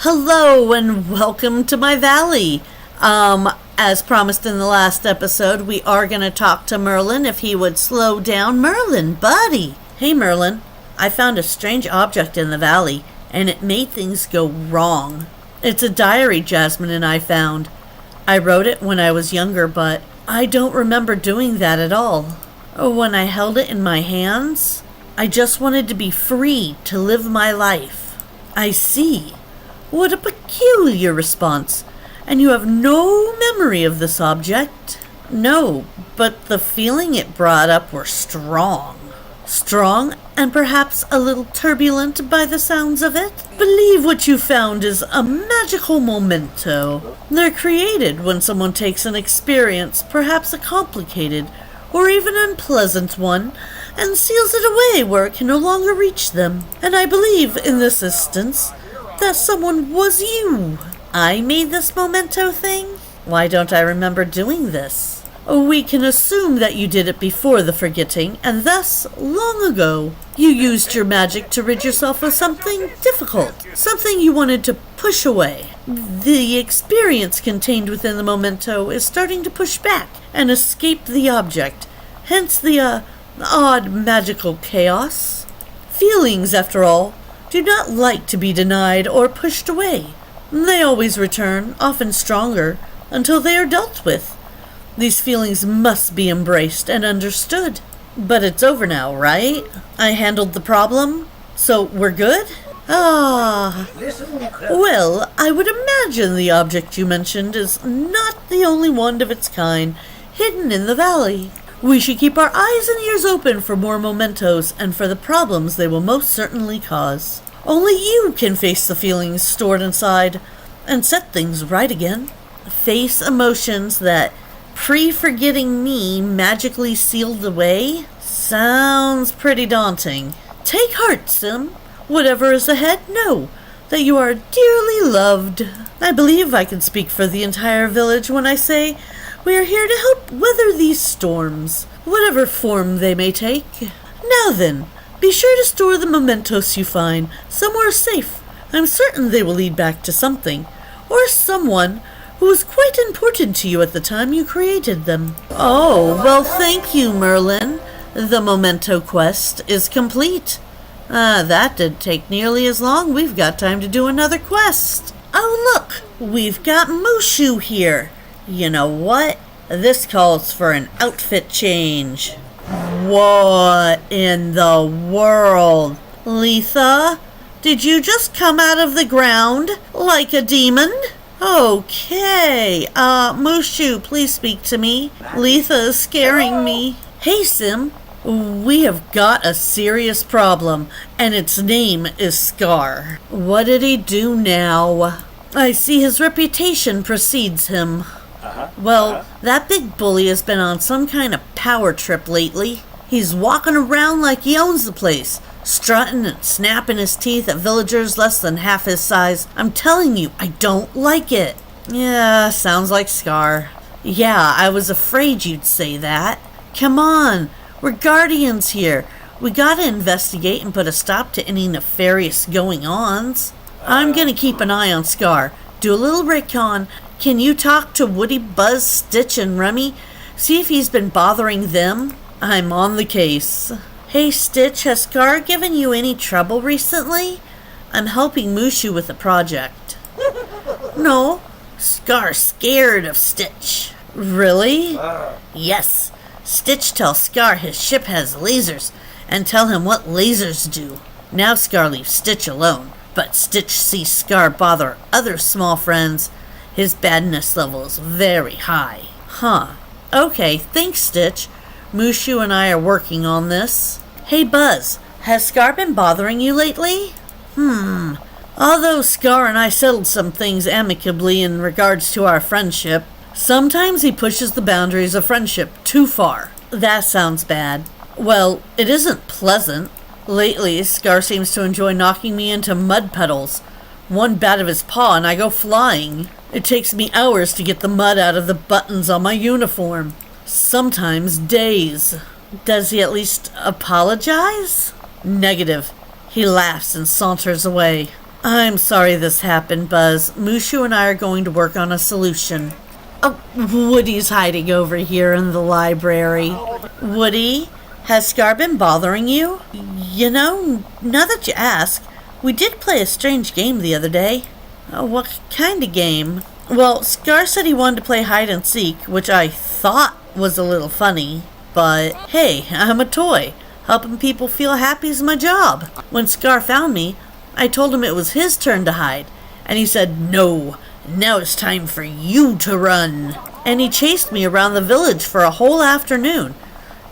Hello and welcome to my valley. As promised in the last episode, we are going to talk to Merlin if he would slow down. Merlin, buddy. Hey Merlin, I found a strange object in the valley and it made things go wrong. It's a diary Jasmine and I found. I wrote it when I was younger, but I don't remember doing that at all. When I held it in my hands, I just wanted to be free to live my life. I see. What a peculiar response. And you have no memory of this object? No, but the feeling it brought up were strong. Strong and perhaps a little turbulent by the sounds of it. Believe what you found is a magical memento. They're created when someone takes an experience, perhaps a complicated or even unpleasant one, and seals it away where it can no longer reach them. And I believe, in this instance, that someone was you. I made this memento thing? Why don't I remember doing this? We can assume that you did it before the forgetting, and thus, long ago, you used your magic to rid yourself of something difficult, something you wanted to push away. The experience contained within the memento is starting to push back and escape the object, hence the odd magical chaos. Feelings, after all, do not like to be denied or pushed away. They always return, often stronger, until they are dealt with. These feelings must be embraced and understood. But it's over now, right? I handled the problem, so we're good? Ah. Well, I would imagine the object you mentioned is not the only one of its kind hidden in the valley. We should keep our eyes and ears open for more mementos and for the problems they will most certainly cause. Only you can face the feelings stored inside and set things right again. Face emotions that pre-forgetting me magically sealed away? Sounds pretty daunting. Take heart, Sim. Whatever is ahead, know that you are dearly loved. I believe I can speak for the entire village when I say we are here to help weather these storms, whatever form they may take. Now then, be sure to store the mementos you find somewhere safe. I'm certain they will lead back to something, or someone who was quite important to you at the time you created them. Oh, well thank you, Merlin. The memento quest is complete. That did take nearly as long. We've got time to do another quest. Oh look, we've got Mushu here. You know what? This calls for an outfit change. What in the world? Letha, did you just come out of the ground like a demon? Okay, Mushu, please speak to me. Letha is scaring me. Hey, Sim, we have got a serious problem, and its name is Scar. What did he do now? I see his reputation precedes him. Well, that big bully has been on some kind of power trip lately. He's walking around like he owns the place, strutting and snapping his teeth at villagers less than half his size. I'm telling you, I don't like it. Yeah, sounds like Scar. Yeah, I was afraid you'd say that. Come on, we're guardians here. We gotta investigate and put a stop to any nefarious going-ons. I'm gonna keep an eye on Scar, do a little recon. Can you talk to Woody, Buzz, Stitch, and Remy? See if he's been bothering them? I'm on the case. Hey Stitch, has Scar given you any trouble recently? I'm helping Mushu with a project. No, Scar's scared of Stitch. Really? Yes. Stitch tells Scar his ship has lasers, and tell him what lasers do. Now Scar leaves Stitch alone, but Stitch sees Scar bother other small friends. His badness level is very high. Huh. Okay, thanks, Stitch. Mushu and I are working on this. Hey, Buzz, has Scar been bothering you lately? Although Scar and I settled some things amicably in regards to our friendship, sometimes he pushes the boundaries of friendship too far. That sounds bad. Well, it isn't pleasant. Lately, Scar seems to enjoy knocking me into mud puddles. One bat of his paw and I go flying. It takes me hours to get the mud out of the buttons on my uniform. Sometimes days. Does he at least apologize? Negative. He laughs and saunters away. I'm sorry this happened, Buzz. Mushu and I are going to work on a solution. Oh, Woody's hiding over here in the library. Woody, has Scar been bothering you? You know, now that you ask, we did play a strange game the other day. What kind of game? Well, Scar said he wanted to play hide and seek, which I thought was a little funny. But hey, I'm a toy. Helping people feel happy is my job. When Scar found me, I told him it was his turn to hide. And he said, "No, now it's time for you to run." And he chased me around the village for a whole afternoon.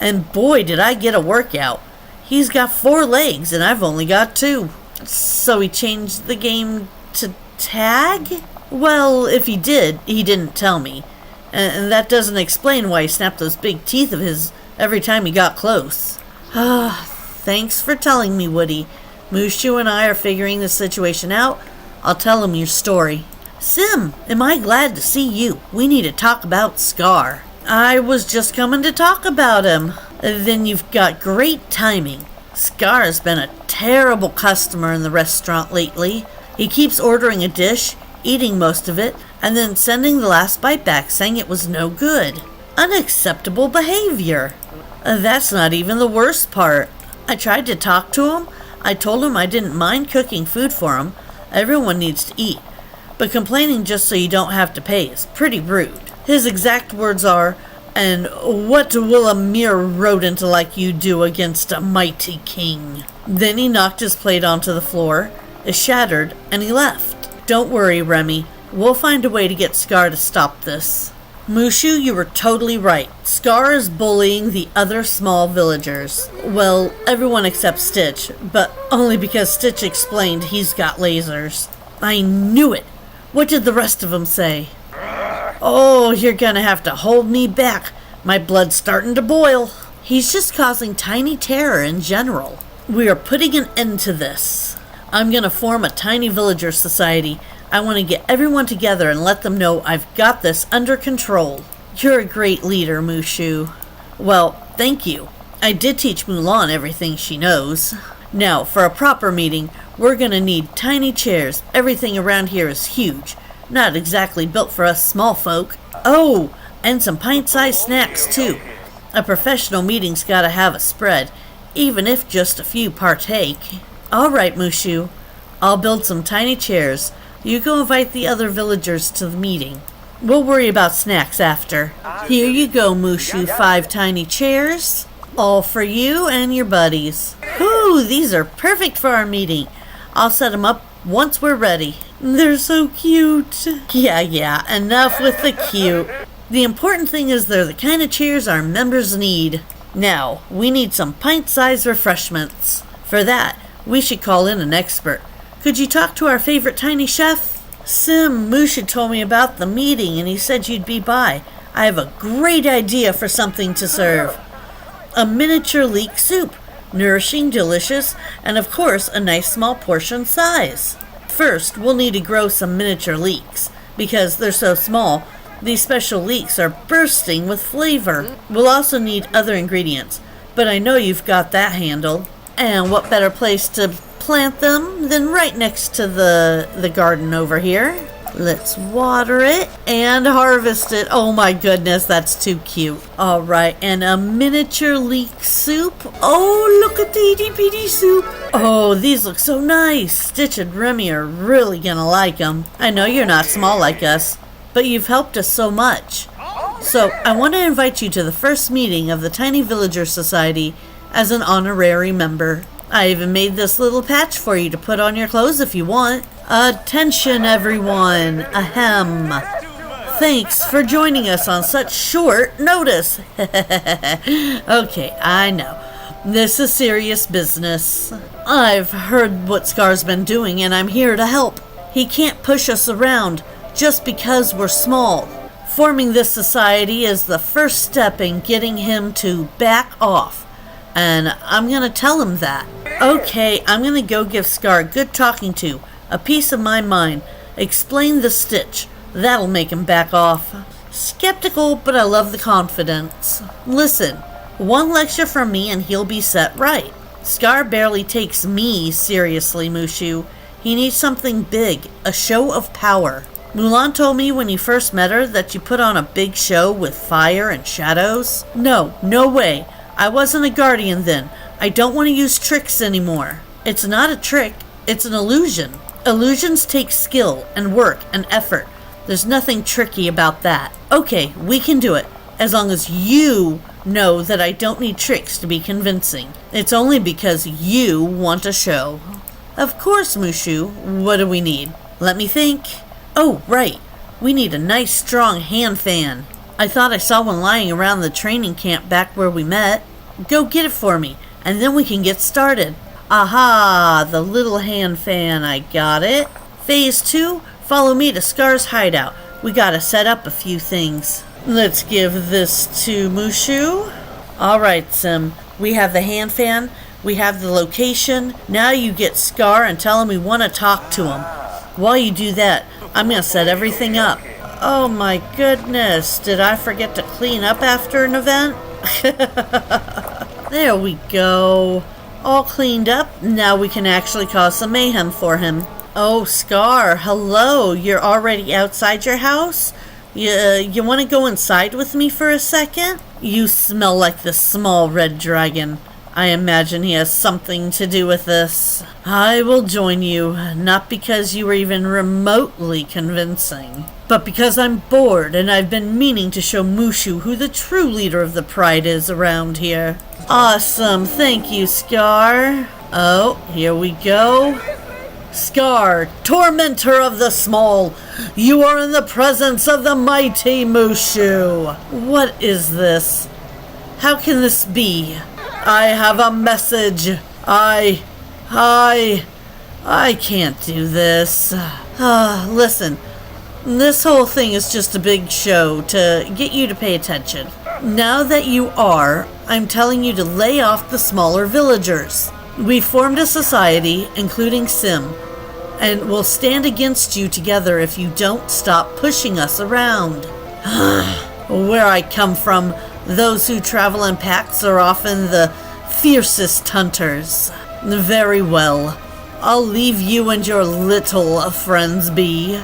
And boy, did I get a workout. He's got 4 legs and I've only got 2. So he changed the game to tag? Well, if he did, he didn't tell me. And that doesn't explain why he snapped those big teeth of his every time he got close. Thanks for telling me, Woody. Mushu and I are figuring the situation out. I'll tell him your story. Sim, am I glad to see you. We need to talk about Scar. I was just coming to talk about him. Then you've got great timing. Scar's been a terrible customer in the restaurant lately. He keeps ordering a dish, eating most of it, and then sending the last bite back saying it was no good. Unacceptable behavior. That's not even the worst part. I tried to talk to him. I told him I didn't mind cooking food for him. Everyone needs to eat. But complaining just so you don't have to pay is pretty rude. His exact words are, "And what will a mere rodent like you do against a mighty king?" Then he knocked his plate onto the floor. It shattered, and he left. Don't worry, Remy. We'll find a way to get Scar to stop this. Mushu, you were totally right. Scar is bullying the other small villagers. Well, everyone except Stitch, but only because Stitch explained he's got lasers. I knew it. What did the rest of them say? Oh, you're gonna have to hold me back. My blood's starting to boil. He's just causing tiny terror in general. We are putting an end to this. I'm gonna form a tiny villager society. I want to get everyone together and let them know I've got this under control. You're a great leader, Mushu. Well, thank you. I did teach Mulan everything she knows. Now, for a proper meeting, we're gonna need tiny chairs. Everything around here is huge. Not exactly built for us small folk. Oh, and some pint-sized snacks, too. A professional meeting's gotta have a spread, even if just a few partake. All right, Mushu. I'll build some tiny chairs. You go invite the other villagers to the meeting. We'll worry about snacks after. Here you go, Mushu. 5 tiny chairs. All for you and your buddies. Whew, these are perfect for our meeting. I'll set them up once we're ready. They're so cute. Yeah, enough with the cute. The important thing is they're the kind of chairs our members need. Now, we need some pint-sized refreshments. For that, we should call in an expert. Could you talk to our favorite tiny chef? Sim, Mushu told me about the meeting and he said you'd be by. I have a great idea for something to serve. A miniature leek soup. Nourishing, delicious, and of course a nice small portion size. First, we'll need to grow some miniature leeks. Because they're so small, these special leeks are bursting with flavor. We'll also need other ingredients, but I know you've got that handled. And what better place to plant them than right next to the garden over here. Let's water it and harvest it. Oh my goodness, that's too cute. All right, and a miniature leek soup. Oh, look at the itty-bitty soup. Oh, these look so nice. Stitch and Remy are really gonna like them. I know you're not small like us, but you've helped us so much. So I want to invite you to the first meeting of the Tiny Villager Society as an honorary member. I even made this little patch for you to put on your clothes if you want. Attention, everyone. Ahem. Thanks for joining us on such short notice. Okay, I know. This is serious business. I've heard what Scar's been doing, and I'm here to help. He can't push us around just because we're small. Forming this society is the first step in getting him to back off. And I'm gonna tell him that. Okay, I'm gonna go give Scar a good talking to, a piece of my mind. Explain the Stitch. That'll make him back off. Skeptical, but I love the confidence. Listen, one lecture from me and he'll be set right. Scar barely takes me seriously, Mushu. He needs something big, a show of power. Mulan told me when you first met her that you put on a big show with fire and shadows. No way. I wasn't a guardian then. I don't want to use tricks anymore. It's not a trick, it's an illusion. Illusions take skill and work and effort. There's nothing tricky about that. Okay, we can do it, as long as you know that I don't need tricks to be convincing. It's only because you want a show. Of course, Mushu. What do we need? Let me think. Oh, right. We need a nice strong hand fan. I thought I saw one lying around the training camp back where we met. Go get it for me, and then we can get started. Aha, the little hand fan, I got it. Phase 2, follow me to Scar's hideout. We gotta set up a few things. Let's give this to Mushu. Alright, Sim, we have the hand fan, we have the location. Now you get Scar and tell him we want to talk to him. While you do that, I'm gonna set everything up. Oh my goodness, did I forget to clean up after an event? There we go. All cleaned up, now we can actually cause some mayhem for him. Oh, Scar, hello, you're already outside your house? You want to go inside with me for a second? You smell like the small red dragon. I imagine he has something to do with this. I will join you, not because you were even remotely convincing, but because I'm bored and I've been meaning to show Mushu who the true leader of the Pride is around here. Awesome, thank you, Scar. Oh, here we go. Scar, tormentor of the small, you are in the presence of the mighty Mushu. What is this? How can this be? I have a message. I can't do this. Listen, this whole thing is just a big show to get you to pay attention. Now that you are, I'm telling you to lay off the smaller villagers. We formed a society, including Sim, and we'll stand against you together if you don't stop pushing us around. Where I come from, those who travel in packs are often the fiercest hunters. Very well. I'll leave you and your little friends be.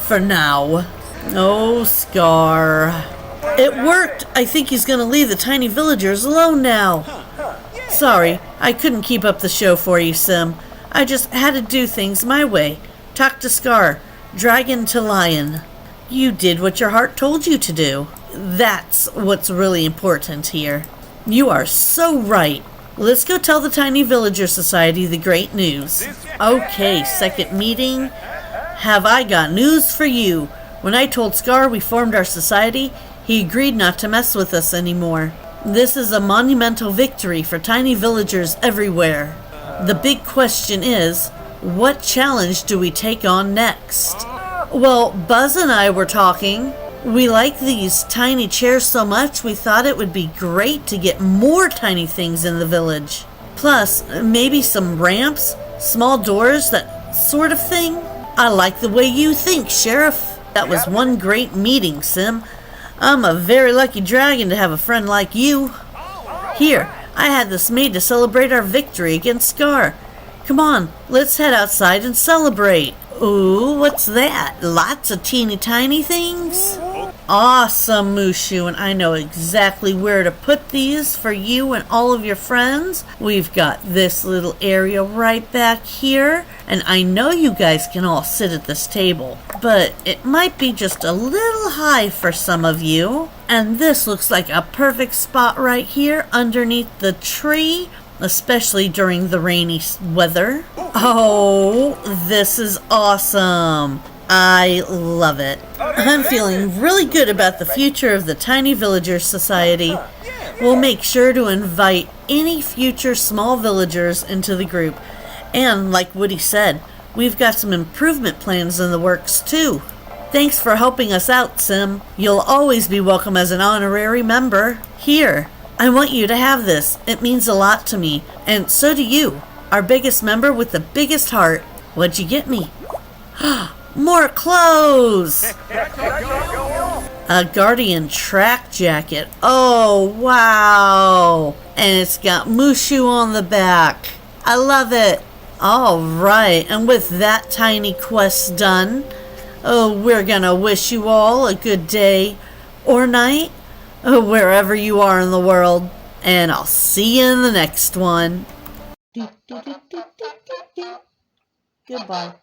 For now. Oh, Scar. It worked! I think he's gonna leave the tiny villagers alone now. Sorry, I couldn't keep up the show for you, Sim. I just had to do things my way. Talk to Scar. Dragon to lion. You did what your heart told you to do. That's what's really important here. You are so right. Let's go tell the Tiny Villager Society the great news. Okay, second meeting. Have I got news for you? When I told Scar we formed our society, he agreed not to mess with us anymore. This is a monumental victory for tiny villagers everywhere. The big question is, what challenge do we take on next? Well, Buzz and I were talking. We like these tiny chairs so much we thought it would be great to get more tiny things in the village. Plus, maybe some ramps, small doors, that sort of thing. I like the way you think, Sheriff. That was one great meeting, Sim. I'm a very lucky dragon to have a friend like you. Here, I had this made to celebrate our victory against Scar. Come on, let's head outside and celebrate. Ooh, what's that? Lots of teeny tiny things? Awesome, Mushu, and I know exactly where to put these for you and all of your friends. We've got this little area right back here, and I know you guys can all sit at this table, but it might be just a little high for some of you. And this looks like a perfect spot right here underneath the tree, especially during the rainy weather. Oh, this is awesome. I love it. I'm feeling really good about the future of the Tiny Villagers Society. We'll make sure to invite any future small villagers into the group. And like Woody said, we've got some improvement plans in the works too. Thanks for helping us out, Sim. You'll always be welcome as an honorary member. Here, I want you to have this. It means a lot to me. And so do you, our biggest member with the biggest heart. What'd you get me? More clothes! A Guardian track jacket. Oh, wow! And it's got Mushu on the back. I love it. All right, and with that tiny quest done, oh, we're gonna wish you all a good day or night, wherever you are in the world, and I'll see you in the next one. Goodbye.